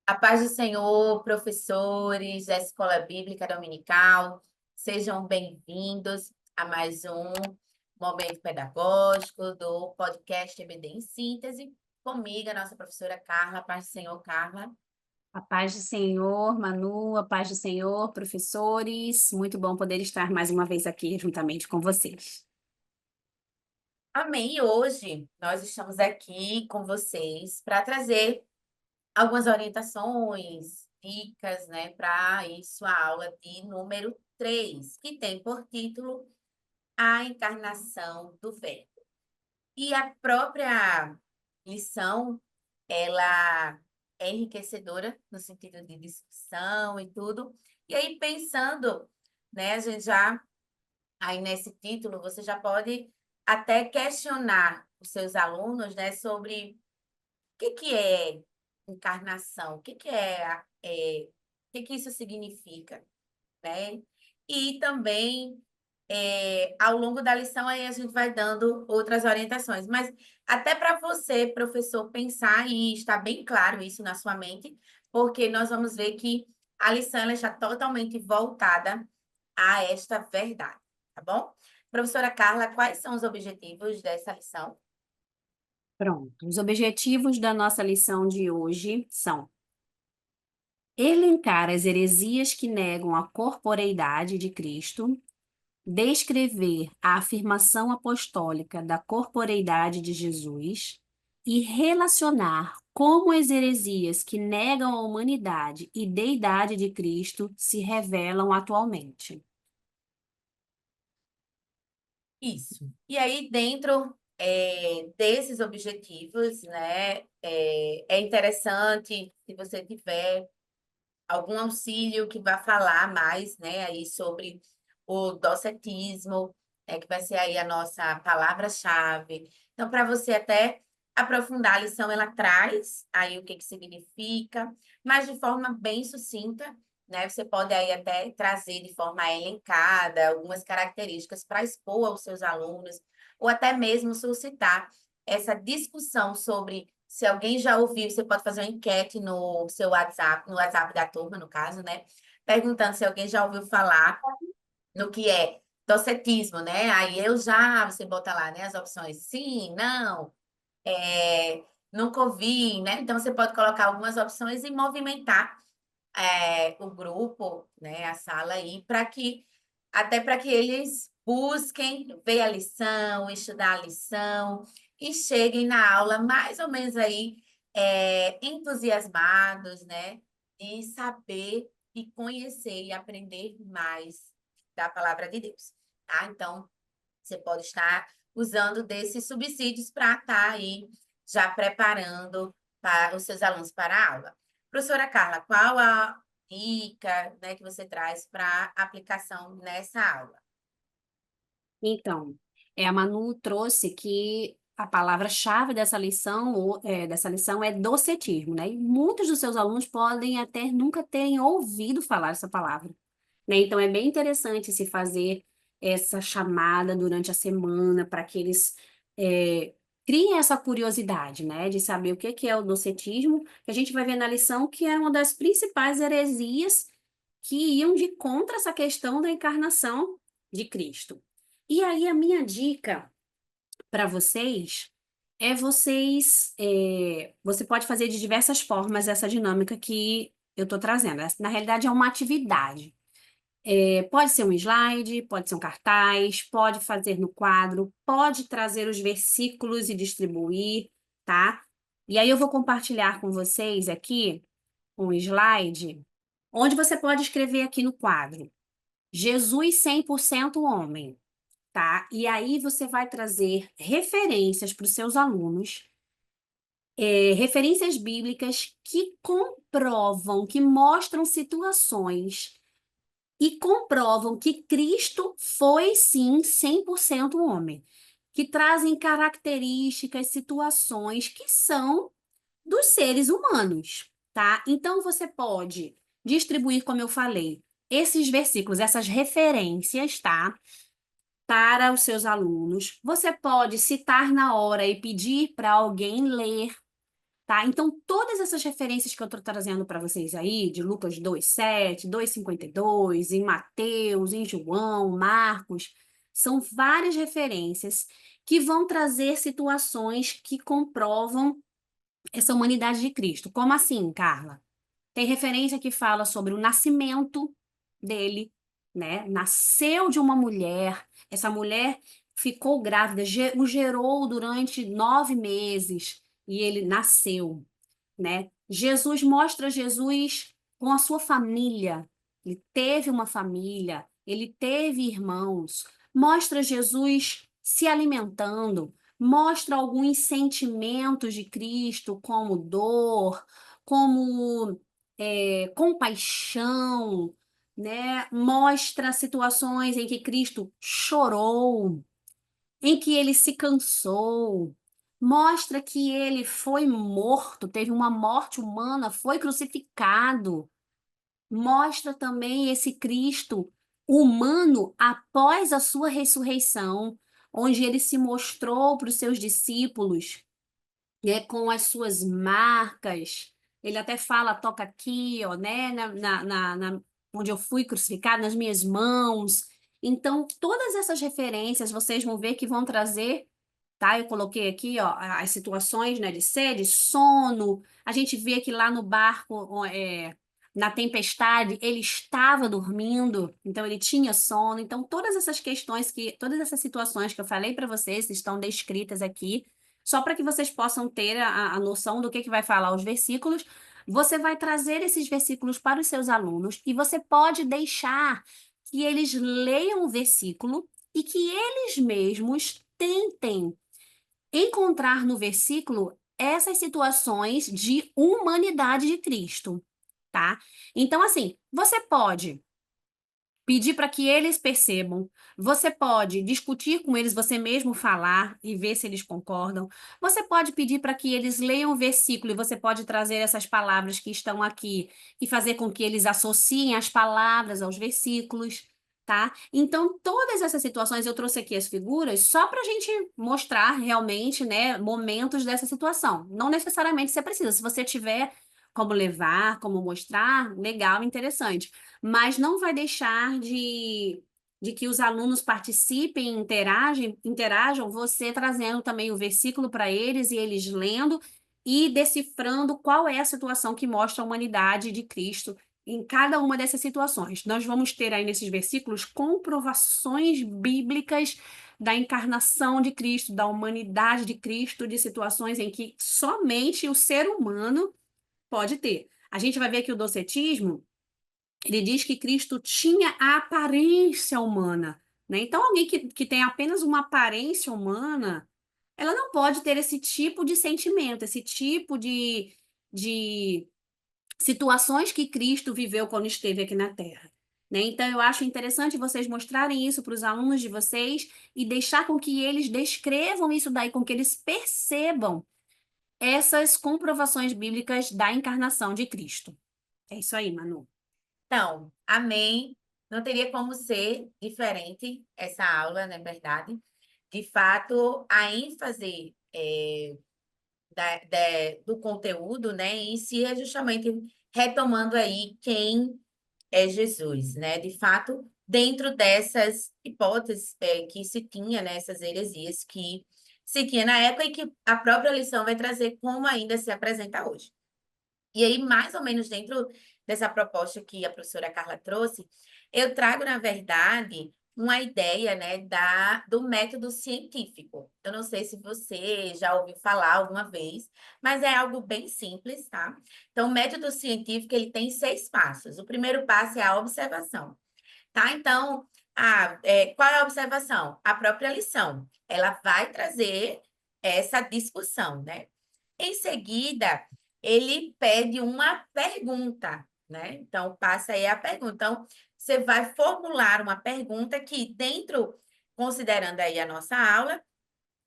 A paz do Senhor, professores da Escola Bíblica Dominical, sejam bem-vindos a mais um momento pedagógico do podcast EBD em Síntese, comigo, a nossa professora Carla. A paz do Senhor, Carla. A paz do Senhor, Manu, a paz do Senhor, professores. Muito bom poder estar mais uma vez aqui juntamente com vocês. Amém. E hoje nós estamos aqui com vocês para trazer algumas orientações, dicas, né, para isso, a aula de número 3, que tem por título A Encarnação do Verbo. E a própria lição, ela é enriquecedora no sentido de discussão e tudo. E aí, pensando, né, a gente já, aí nesse título, você já pode até questionar os seus alunos, né, sobre o que é encarnação, o que isso significa, né? E também, ao longo da lição, aí a gente vai dando outras orientações. Mas até para você, professor, pensar e estar bem claro isso na sua mente, porque nós vamos ver que a lição ela está totalmente voltada a esta verdade, tá bom? Professora Carla, quais são os objetivos dessa lição? Pronto. Os objetivos da nossa lição de hoje são elencar as heresias que negam a corporeidade de Cristo, descrever a afirmação apostólica da corporeidade de Jesus e relacionar como as heresias que negam a humanidade e deidade de Cristo se revelam atualmente. Isso. E aí, dentro desses objetivos, né, é interessante se você tiver algum auxílio que vá falar mais, né, aí sobre o docetismo, que vai ser aí a nossa palavra-chave. Então, para você até aprofundar a lição, ela traz aí o que significa, mas de forma bem sucinta, né? Você pode aí até trazer de forma elencada algumas características para expor aos seus alunos, ou até mesmo suscitar essa discussão sobre se alguém já ouviu, você pode fazer uma enquete no seu WhatsApp, no WhatsApp da turma, no caso, né? Perguntando se alguém já ouviu falar no que é docetismo, né? Aí você bota lá, né, as opções sim, não, nunca ouvi, né? Então você pode colocar algumas opções e movimentar o grupo, né, a sala aí, até para que eles busquem ver a lição, estudar a lição e cheguem na aula mais ou menos aí entusiasmados, né, de saber e conhecer e aprender mais da palavra de Deus, tá? Então, você pode estar usando desses subsídios para estar aí já preparando para os seus alunos para a aula. Professora Carla, qual a dica, né, que você traz para aplicação nessa aula? Então, a Manu trouxe que a palavra-chave dessa lição é docetismo, né? E muitos dos seus alunos podem até nunca terem ouvido falar essa palavra, né? Então, é bem interessante se fazer essa chamada durante a semana para que eles é, criem essa curiosidade, né? De saber o que é o docetismo, que a gente vai ver na lição que é uma das principais heresias que iam de contra essa questão da encarnação de Cristo. E aí, a minha dica para vocês você pode fazer de diversas formas essa dinâmica que eu estou trazendo. Na realidade, é uma atividade. Pode ser um slide, pode ser um cartaz, pode fazer no quadro, pode trazer os versículos e distribuir, tá? E aí eu vou compartilhar com vocês aqui um slide, onde você pode escrever aqui no quadro, Jesus 100% homem, tá? E aí você vai trazer referências para os seus alunos, referências bíblicas que comprovam, que mostram situações e comprovam que Cristo foi sim 100% homem, que trazem características, situações que são dos seres humanos, tá? Então você pode distribuir, como eu falei, esses versículos, essas referências, tá? Para os seus alunos. Você pode citar na hora e pedir para alguém ler, tá? Então, todas essas referências que eu estou trazendo para vocês aí, de Lucas 2:7, 2:52, em Mateus, em João, Marcos, são várias referências que vão trazer situações que comprovam essa humanidade de Cristo. Como assim, Carla? Tem referência que fala sobre o nascimento dele, né? Nasceu de uma mulher, essa mulher ficou grávida, o gerou durante 9 meses e ele nasceu, né? Jesus mostra Jesus com a sua família. Ele teve uma família, ele teve irmãos. Mostra Jesus se alimentando, mostra alguns sentimentos de Cristo, como dor, como compaixão, né? Mostra situações em que Cristo chorou, em que ele se cansou, mostra que ele foi morto, teve uma morte humana, foi crucificado. Mostra também esse Cristo humano após a sua ressurreição, onde ele se mostrou para os seus discípulos, né, com as suas marcas. Ele até fala, toca aqui, ó, né, onde eu fui crucificado, nas minhas mãos. Então, todas essas referências vocês vão ver que vão trazer, tá? Eu coloquei aqui, ó, as situações, né, de sede, sono. A gente vê que lá no barco, na tempestade, ele estava dormindo, então ele tinha sono. Então, todas essas situações que eu falei para vocês estão descritas aqui, só para que vocês possam ter a noção do que vai falar os versículos. Você vai trazer esses versículos para os seus alunos e você pode deixar que eles leiam o versículo e que eles mesmos tentem encontrar no versículo essas situações de humanidade de Cristo, tá? Então, assim, você pode pedir para que eles percebam. Você pode discutir com eles, você mesmo falar e ver se eles concordam. Você pode pedir para que eles leiam o versículo e você pode trazer essas palavras que estão aqui e fazer com que eles associem as palavras aos versículos, tá? Então, todas essas situações eu trouxe aqui as figuras só para a gente mostrar realmente, né, momentos dessa situação. Não necessariamente você precisa. Se você tiver como levar, como mostrar, legal, interessante, mas não vai deixar de que os alunos participem, interajam, você trazendo também o versículo para eles e eles lendo e decifrando qual é a situação que mostra a humanidade de Cristo em cada uma dessas situações. Nós vamos ter aí nesses versículos comprovações bíblicas da encarnação de Cristo, da humanidade de Cristo, de situações em que somente o ser humano pode ter. A gente vai ver que o docetismo ele diz que Cristo tinha a aparência humana, né? Então, alguém que tem apenas uma aparência humana, ela não pode ter esse tipo de sentimento, esse tipo de situações que Cristo viveu quando esteve aqui na Terra, né? Então, eu acho interessante vocês mostrarem isso para os alunos de vocês e deixar com que eles descrevam isso daí, com que eles percebam essas comprovações bíblicas da encarnação de Cristo. É isso aí, Manu. Então, amém. Não teria como ser diferente essa aula, não é verdade? De fato, a ênfase do conteúdo, né, em si é justamente retomando aí quem é Jesus, né? De fato, dentro dessas hipóteses que se tinha, né, essas heresias que se tinha na época e que a própria lição vai trazer como ainda se apresenta hoje. E aí, mais ou menos dentro dessa proposta que a professora Carla trouxe, eu trago, na verdade, uma ideia, né, do método científico. Eu não sei se você já ouviu falar alguma vez, mas é algo bem simples, tá? Então, o método científico, ele tem 6 passos. O primeiro passo é a observação, tá? Então, qual é a observação? A própria lição. Ela vai trazer essa discussão, né? Em seguida, ele pede uma pergunta, né? Então, passa aí a pergunta. Então, você vai formular uma pergunta que, considerando aí a nossa aula,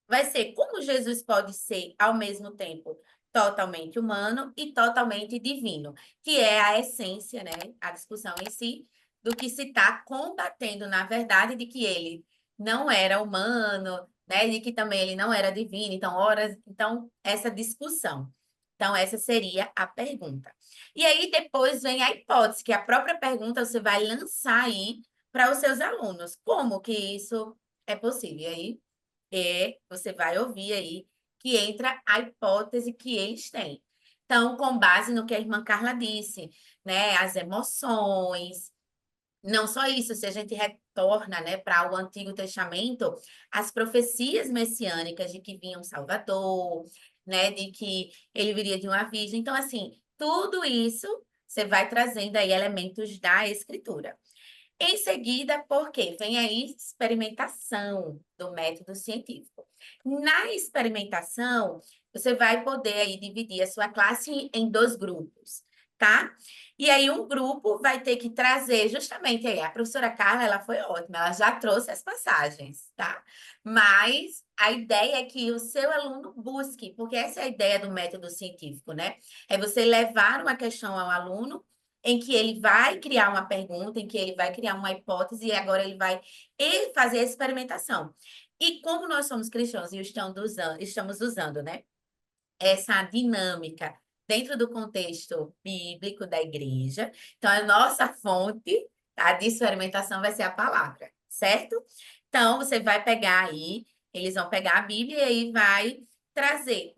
vai ser como Jesus pode ser, ao mesmo tempo, totalmente humano e totalmente divino, que é a essência, né? A discussão em si, do que se está combatendo, na verdade, de que ele não era humano, né? De que também ele não era divino. Então, essa discussão. Então, essa seria a pergunta. E aí, depois vem a hipótese, que a própria pergunta você vai lançar aí para os seus alunos. Como que isso é possível? E aí, você vai ouvir aí que entra a hipótese que eles têm. Então, com base no que a irmã Carla disse, né? As emoções, não só isso, se a gente retorna, né, para o Antigo Testamento, as profecias messiânicas de que vinha um Salvador, né, de que ele viria de uma virgem. Então, assim, tudo isso você vai trazendo aí elementos da Escritura. Em seguida, porque vem aí experimentação do método científico. Na experimentação, você vai poder aí dividir a sua classe em dois grupos, tá? E aí um grupo vai ter que trazer justamente aí, a professora Carla, ela foi ótima, ela já trouxe as passagens, tá? Mas a ideia é que o seu aluno busque, porque essa é a ideia do método científico, né? É você levar uma questão ao aluno em que ele vai criar uma pergunta, em que ele vai criar uma hipótese e agora ele vai fazer a experimentação. E como nós somos cristãos e estamos usando, né, essa dinâmica dentro do contexto bíblico da igreja, então a nossa fonte, tá, de experimentação vai ser a palavra, certo? Então você vai pegar aí, eles vão pegar a Bíblia e aí vai trazer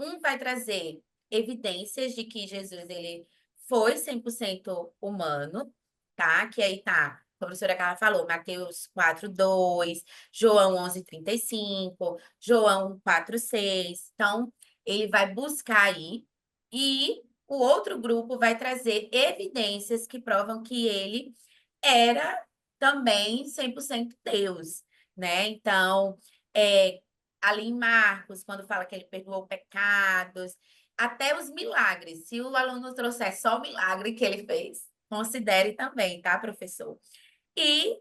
evidências de que Jesus ele foi 100% humano, tá? Que aí tá, a professora Carla falou, Mateus 4:2, João 11:35, João 4:6. Então, ele vai buscar aí e o outro grupo vai trazer evidências que provam que ele era também 100% Deus, né? Então, é, ali em Marcos, quando fala que ele perdoou pecados, até os milagres. Se o aluno trouxer só o milagre que ele fez, considere também, tá, professor? E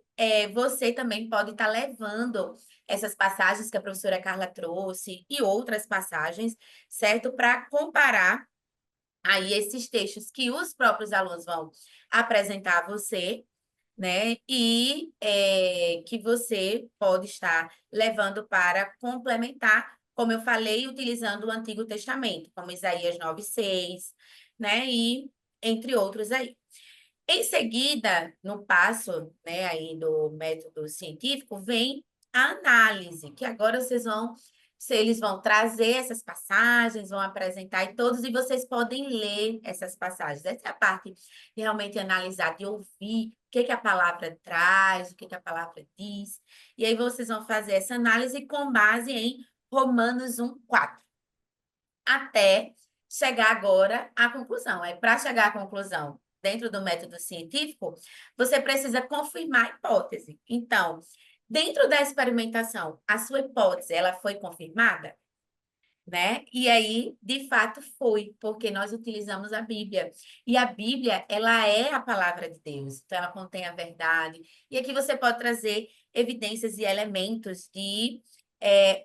você também pode estar levando essas passagens que a professora Carla trouxe e outras passagens, certo? Para comparar aí esses textos que os próprios alunos vão apresentar a você, né? E que você pode estar levando para complementar, como eu falei, utilizando o Antigo Testamento, como Isaías 9:6, né? E entre outros aí. Em seguida, no passo, né, aí do método científico, vem a análise, que agora eles vão trazer essas passagens, vão apresentar e todos, e vocês podem ler essas passagens. Essa é a parte de realmente analisar, de ouvir o que a palavra traz, o que a palavra diz. E aí vocês vão fazer essa análise com base em Romanos 1:4 até chegar agora à conclusão. Aí, para chegar à conclusão dentro do método científico, você precisa confirmar a hipótese. Então, dentro da experimentação, a sua hipótese, ela foi confirmada? Né? E aí, de fato, foi, porque nós utilizamos a Bíblia. E a Bíblia, ela é a palavra de Deus, então ela contém a verdade. E aqui você pode trazer evidências e elementos de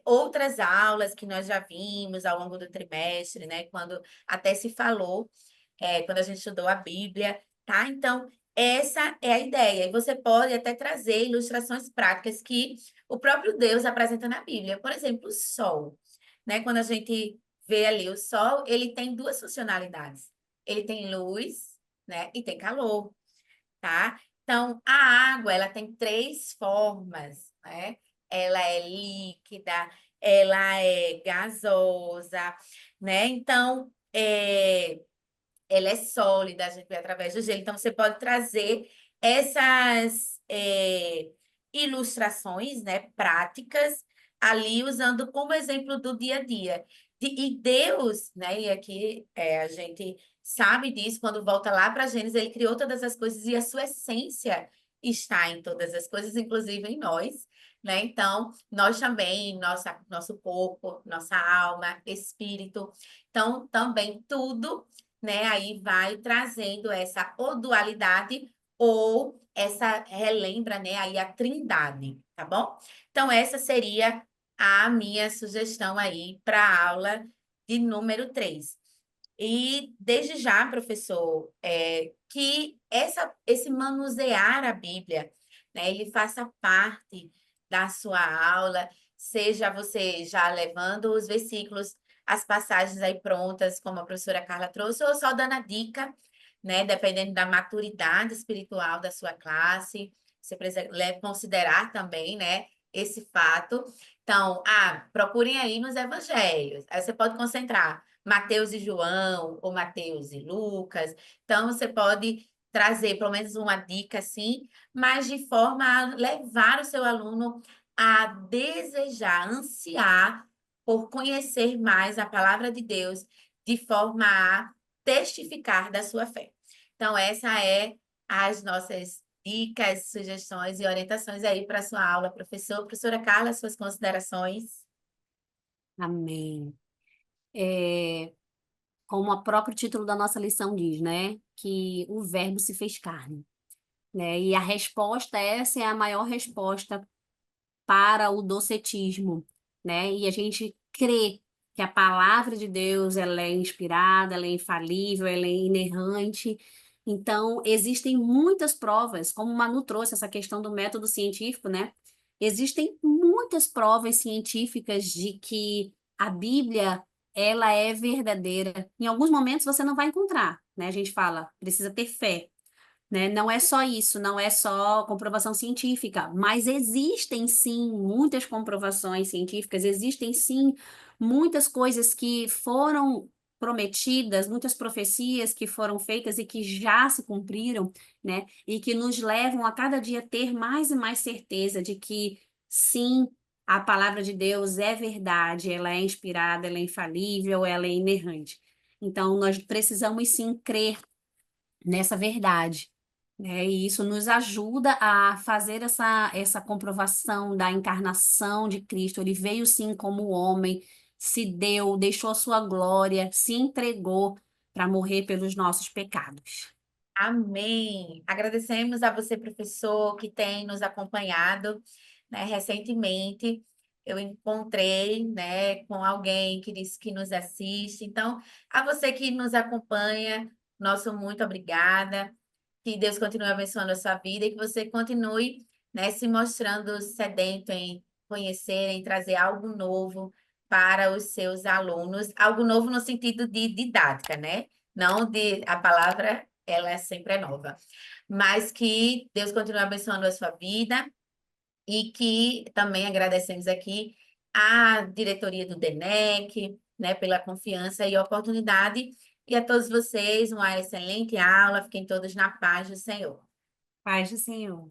outras aulas que nós já vimos ao longo do trimestre, né? Quando até se falou, quando a gente estudou a Bíblia, tá? Então, essa é a ideia. E você pode até trazer ilustrações práticas que o próprio Deus apresenta na Bíblia. Por exemplo, o sol, né? Quando a gente vê ali o sol, ele tem duas funcionalidades. Ele tem luz, né? E tem calor, tá? Então, a água, ela tem três formas, né? Ela é líquida, ela é gasosa, né? Então, ela é sólida, a gente vê através do gelo. Então, você pode trazer essas ilustrações, né, práticas, ali usando como exemplo do dia a dia. E Deus, né, e aqui a gente sabe disso, quando volta lá para Gênesis, ele criou todas as coisas e a sua essência está em todas as coisas, inclusive em nós. Né? Então, nós também, nosso corpo, nossa alma, espírito. Então, também tudo, né? Aí vai trazendo essa ou dualidade ou essa relembra, né? Aí a trindade, tá bom? Então, essa seria a minha sugestão aí para a aula de número 3. E desde já, professor, que esse manusear a Bíblia, né, ele faça parte da sua aula, seja você já levando os versículos as passagens aí prontas, como a professora Carla trouxe, ou só dando a dica, né? Dependendo da maturidade espiritual da sua classe, você precisa considerar também, né? Esse fato. Então, procurem aí nos evangelhos. Aí você pode concentrar Mateus e João, ou Mateus e Lucas. Então, você pode trazer pelo menos uma dica assim, mas de forma a levar o seu aluno a desejar, ansiar por conhecer mais a palavra de Deus, de forma a testificar da sua fé. Então, essa é as nossas dicas, sugestões e orientações aí para a sua aula, professor. Professora Carla, suas considerações. Amém. É, como o próprio título da nossa lição diz, né? Que o Verbo se fez carne, né? E a resposta, essa é a maior resposta para o docetismo, né? E a gente crê que a palavra de Deus, ela é inspirada, ela é infalível, ela é inerrante. Então, existem muitas provas, como o Manu trouxe essa questão do método científico, né? Existem muitas provas científicas de que a Bíblia, ela é verdadeira. Em alguns momentos você não vai encontrar, né? A gente fala, precisa ter fé, né? Não é só isso, não é só comprovação científica, mas existem sim muitas comprovações científicas, existem sim muitas coisas que foram prometidas, muitas profecias que foram feitas e que já se cumpriram, né? E que nos levam a cada dia ter mais e mais certeza de que sim, a palavra de Deus é verdade, ela é inspirada, ela é infalível, ela é inerrante. Então, nós precisamos sim crer nessa verdade, né? E isso nos ajuda a fazer essa comprovação da encarnação de Cristo. Ele veio sim como homem, se deu, deixou a sua glória, se entregou para morrer pelos nossos pecados. Amém. Agradecemos a você, professor, que tem nos acompanhado, né? Recentemente, eu encontrei, né, com alguém que disse que nos assiste. Então, a você que nos acompanha, nosso muito obrigada. Que Deus continue abençoando a sua vida e que você continue, né, se mostrando sedento em conhecer, em trazer algo novo para os seus alunos, algo novo no sentido de didática, né? Não de a palavra, ela é sempre nova. Mas que Deus continue abençoando a sua vida e que também agradecemos aqui à diretoria do DENEC, né, pela confiança e oportunidade. E a todos vocês, uma excelente aula. Fiquem todos na paz do Senhor. Paz do Senhor.